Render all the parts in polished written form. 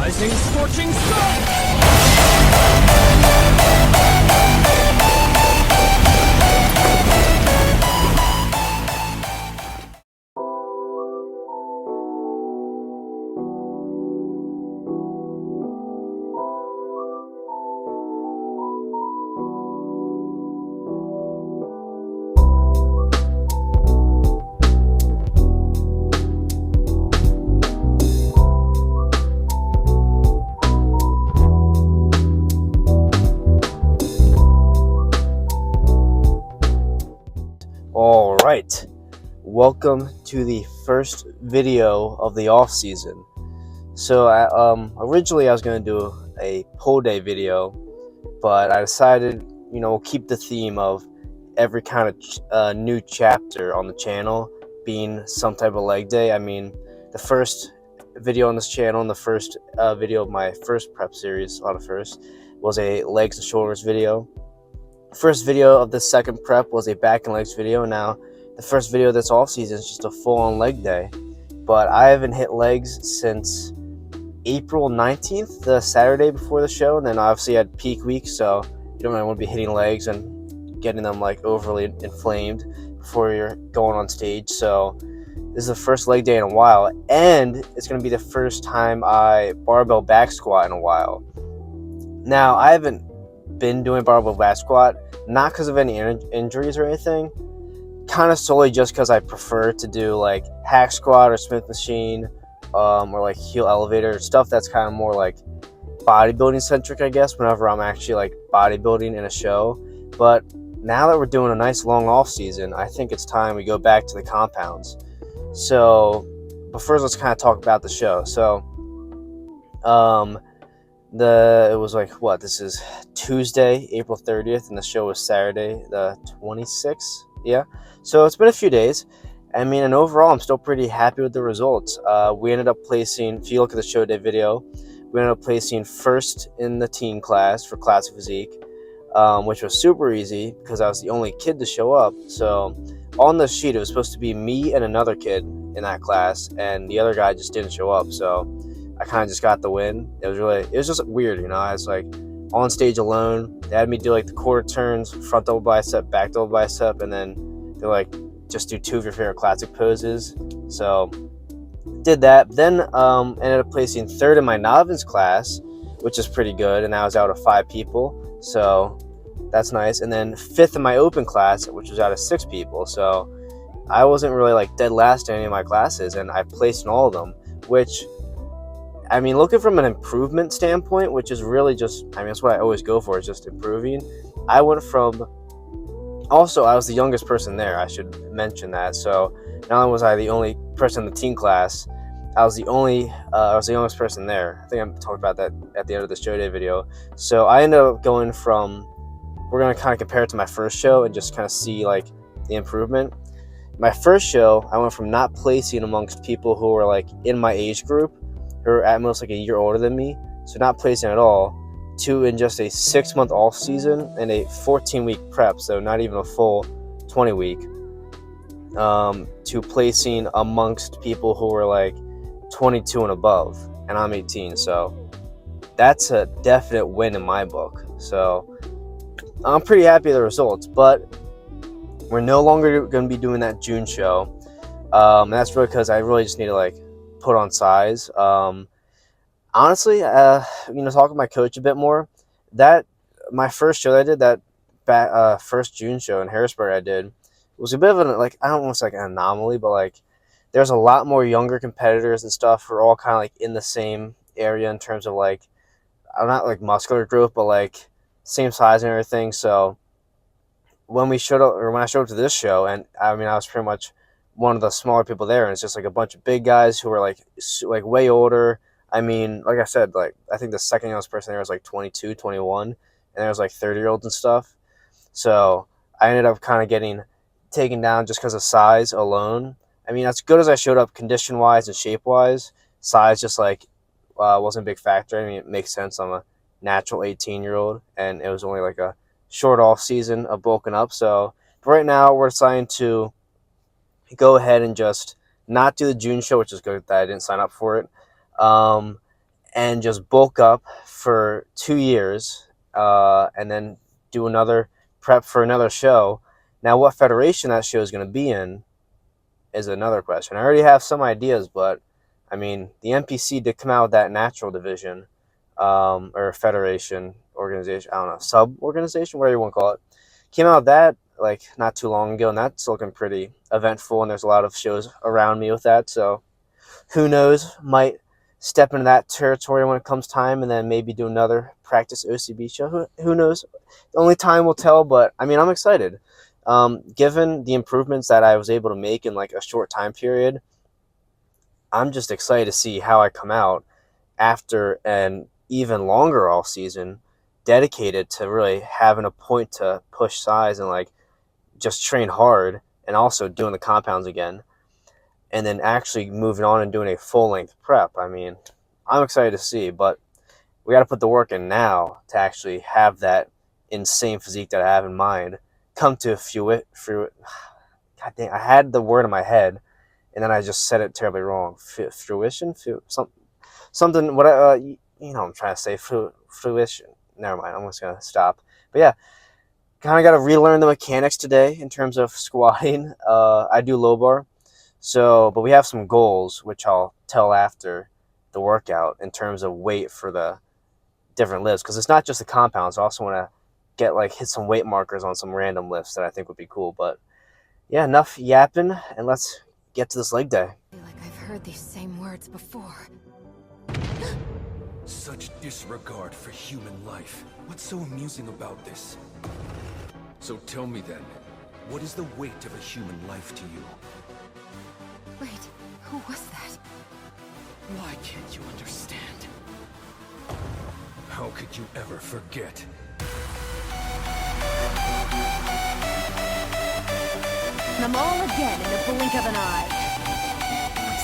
Rising scorching sun! All right, welcome to the first video of the off season. So originally I was going to do a pull day video, but I decided, we'll keep the theme of every kind of new chapter on the channel being some type of leg day. I mean, the first video on this channel and the first video of my first prep series, a lot of firsts, was a legs and shoulders video. First video of the second prep was a back and legs video. Now the first video that's off season is just a full-on leg day, but I haven't hit legs since April 19th, the Saturday before the show. And then obviously I had peak week, so you don't really want to be hitting legs and getting them like overly inflamed before you're going on stage. So this is the first leg day in a while, and it's going to be the first time I barbell back squat in a while. Now I haven't been doing barbell back squat, not because of any injuries or anything, kind of solely just because I prefer to do like hack squat or Smith machine, or like heel elevator stuff that's kind of more like bodybuilding centric, I guess, whenever I'm actually like bodybuilding in a show. But now that we're doing a nice long off season, I think it's time we go back to the compounds. So, but first let's kind of talk about the show. So, it was like, this is Tuesday, April 30th, and the show was Saturday, the 26th. Yeah. So it's been a few days. I mean, and overall, I'm still pretty happy with the results. We ended up placing, if you look at the show day video, we ended up placing first in the teen class for classic physique, which was super easy because I was the only kid to show up. So on the sheet, it was supposed to be me and another kid in that class, and the other guy just didn't show up. So I kind of just got the win. It was just weird, I was like on stage alone. They had me do like the quarter turns, front double bicep, back double bicep, and then they're like, just do two of your favorite classic poses. So did that. Then ended up placing third in my novice class, which is pretty good, and that was out of 5 people. So that's nice. And then fifth in my open class, which was out of 6 people. So I wasn't really like dead last in any of my classes, and I placed in all of them, which, I mean, looking from an improvement standpoint, which is really just, that's what I always go for, is just improving. I went from, also, I was the youngest person there, I should mention that. So not only was I the only person in the teen class, I was the youngest person there. I think I'm talking about that at the end of the show day video. So I ended up going from, we're going to kind of compare it to my first show and just kind of see like the improvement. My first show, I went from not placing amongst people who were like in my age group, who are at most like a year older than me, so not placing at all, to in just a 6-month off season and a 14-week prep, so not even a full 20-week, to placing amongst people who were like 22 and above, and I'm 18, so that's a definite win in my book. So I'm pretty happy with the results, but we're no longer going to be doing that June show, and that's really because I really just need to like put on size. Honestly, talking to my coach a bit more, that my first show that I did, that first June show in Harrisburg I did, was a bit of an, like, I don't want to say like an anomaly, but like there's a lot more younger competitors and stuff who are all kind of like in the same area in terms of like, I'm not like muscular growth, but like same size and everything. So when I showed up to this show, and I was pretty much one of the smaller people there, and it's just like a bunch of big guys who were like way older. I mean, like I said, like I think the second youngest person there was like 22, 21, and there was like 30-year-olds and stuff. So I ended up kind of getting taken down just because of size alone. I mean, as good as I showed up condition-wise and shape-wise, size just like wasn't a big factor. I mean, it makes sense. I'm a natural 18-year-old, and it was only like a short off season of bulking up. So right now we're deciding to go ahead and just not do the June show, which is good that I didn't sign up for it. and just bulk up for 2 years, and then do another prep for another show. Now, what federation that show is going to be in is another question. I already have some ideas, but I mean, the NPC did come out with that natural division, or federation organization. I don't know, sub organization, whatever you want to call it. Came out with that like not too long ago, and that's looking pretty eventful. And there's a lot of shows around me with that, so who knows? Might step into that territory when it comes time, and then maybe do another practice OCB show. Who knows? Only time will tell. But I mean, I'm excited. Given the improvements that I was able to make in like a short time period, I'm just excited to see how I come out after an even longer off season, dedicated to really having a point to push size and like just train hard, and also doing the compounds again, and then actually moving on and doing a full length prep. I mean, I'm excited to see, but we got to put the work in now to actually have that insane physique that I have in mind come to God dang, I had the word in my head and then I just said it terribly wrong. Fruition? Something, what, you know what I'm trying to say, fruition. Never mind, I'm just going to stop. But yeah, kind of got to relearn the mechanics today in terms of squatting. I do low bar. So, but we have some goals, which I'll tell after the workout in terms of weight for the different lifts. Because it's not just the compounds. I also want to hit some weight markers on some random lifts that I think would be cool. But yeah, enough yapping, and let's get to this leg day. I feel like I've heard these same words before. Such disregard for human life. What's so amusing about this? So tell me then, what is the weight of a human life to you? Wait, who was that? Why can't you understand? How could you ever forget? I'm all again in the blink of an eye.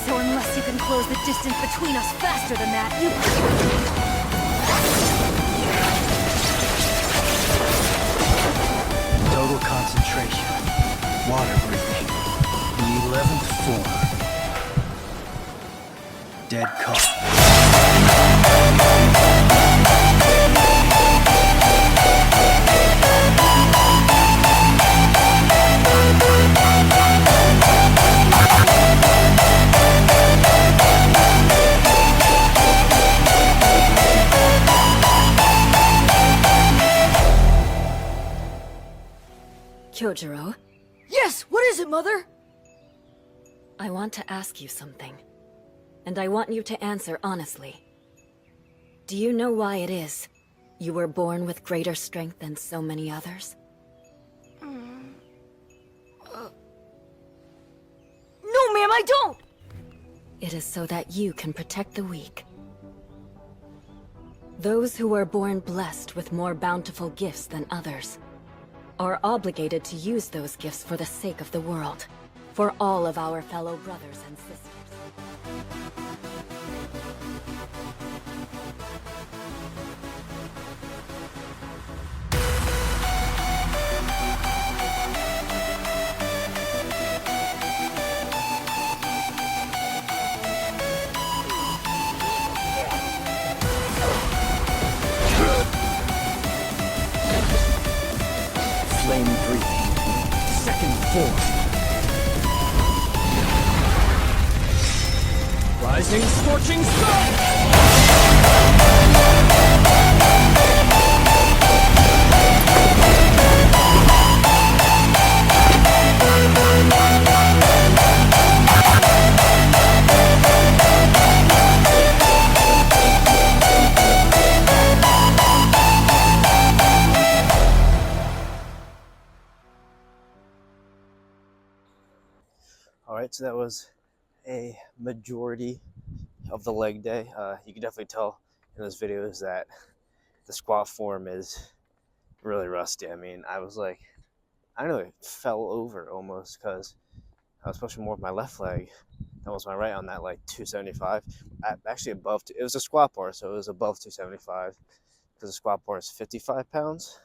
So unless you can close the distance between us faster than that, you... Total concentration. Water breathing. The 11th form. Dead calm. Kyojiro, Yes, what is it, Mother? I want to ask you something. And I want you to answer honestly. Do you know why it is you were born with greater strength than so many others? No, ma'am, I don't! It is so that you can protect the weak. Those who are born blessed with more bountiful gifts than others are obligated to use those gifts for the sake of the world, for all of our fellow brothers and sisters. Flame breathing. Second form. Rising scorching sun! All right, so that was a majority of the leg day. You can definitely tell in those videos that the squat form is really rusty. I mean, I was like, I don't know, it fell over almost because I was pushing more with my left leg than was my right on that like 275. Actually above, it was a squat bar, so it was above 275 because the squat bar is 55 pounds.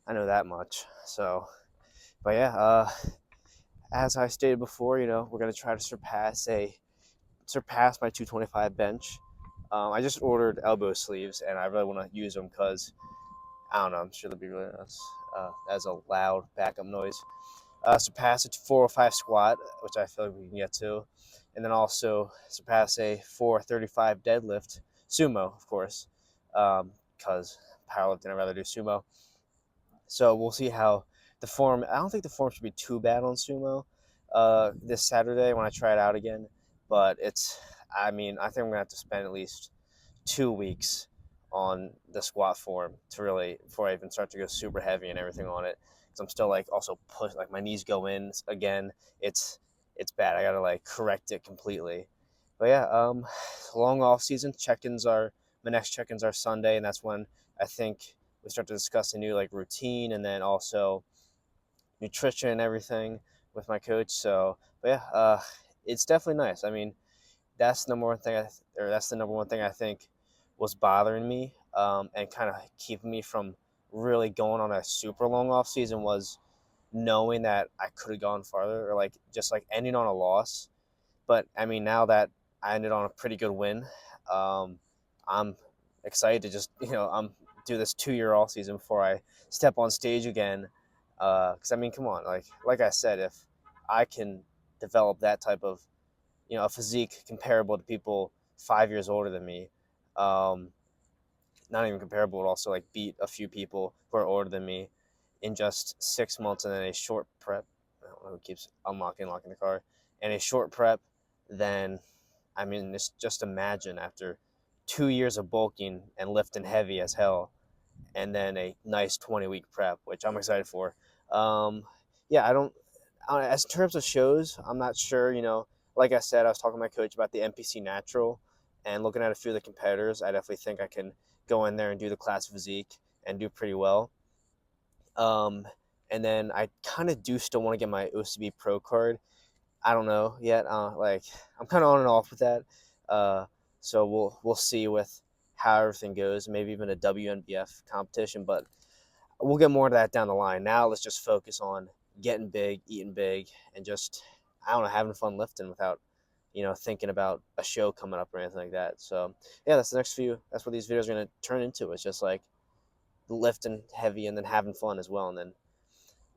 I know that much. So, but yeah, as I stated before, we're going to try to surpass my 225 bench. I just ordered elbow sleeves, and I really want to use them because I don't know. I'm sure they'll be really nice as a loud backup noise. Surpass a 405 squat, which I feel like we can get to, and then also surpass a 435 deadlift, sumo, of course, because powerlifting I'd rather do sumo. So we'll see how the form. I don't think the form should be too bad on sumo this Saturday when I try it out again. But it's, I mean, I think I'm gonna have to spend at least 2 weeks on the squat form to really before I even start to go super heavy and everything on it. Because I'm still like also push like my knees go in again. It's bad. I gotta like correct it completely. But yeah, long off season check-ins are my next check-ins are Sunday, and that's when I think we start to discuss a new like routine and then also nutrition and everything with my coach. So, but yeah, it's definitely nice. I mean, that's the number one thing, or that's the number one thing I think was bothering me and kind of keeping me from really going on a super long off season was knowing that I could have gone farther or like just like ending on a loss. But I mean, now that I ended on a pretty good win, I'm excited to just I'm do this 2 year off season before I step on stage again. Because I mean, come on, like I said, if I can develop that type of a physique comparable to people 5 years older than me, um, not even comparable, but also like beat a few people who are older than me in just 6 months and then a short prep. I don't know who keeps unlocking and locking the car. And a short prep, then I mean, just imagine after 2 years of bulking and lifting heavy as hell, and then a nice 20-week prep, which I'm excited for. Yeah, I don't. As in terms of shows, I'm not sure. Like I said, I was talking to my coach about the NPC Natural, and looking at a few of the competitors, I definitely think I can go in there and do the class physique and do pretty well. Um, and then I kind of do still want to get my OCB Pro card. I don't know yet. Like I'm kind of on and off with that. Uh, so we'll see with how everything goes. Maybe even a WNBF competition, but we'll get more of that down the line. Now let's just focus on getting big, eating big, and just I don't know, having fun lifting without thinking about a show coming up or anything like that. So yeah, that's the next few. That's what these videos are gonna turn into. It's just like lifting heavy and then having fun as well, and then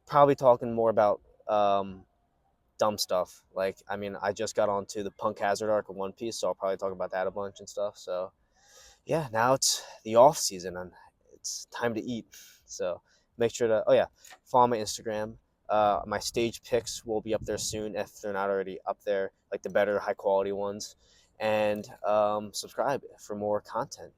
probably talking more about dumb stuff. Like, I mean, I just got onto the Punk Hazard arc of One Piece, so I'll probably talk about that a bunch and stuff. So yeah, now it's the off season and it's time to eat. So make sure to follow my Instagram. My stage pics will be up there soon if they're not already up there, like the better high quality ones. And subscribe for more content.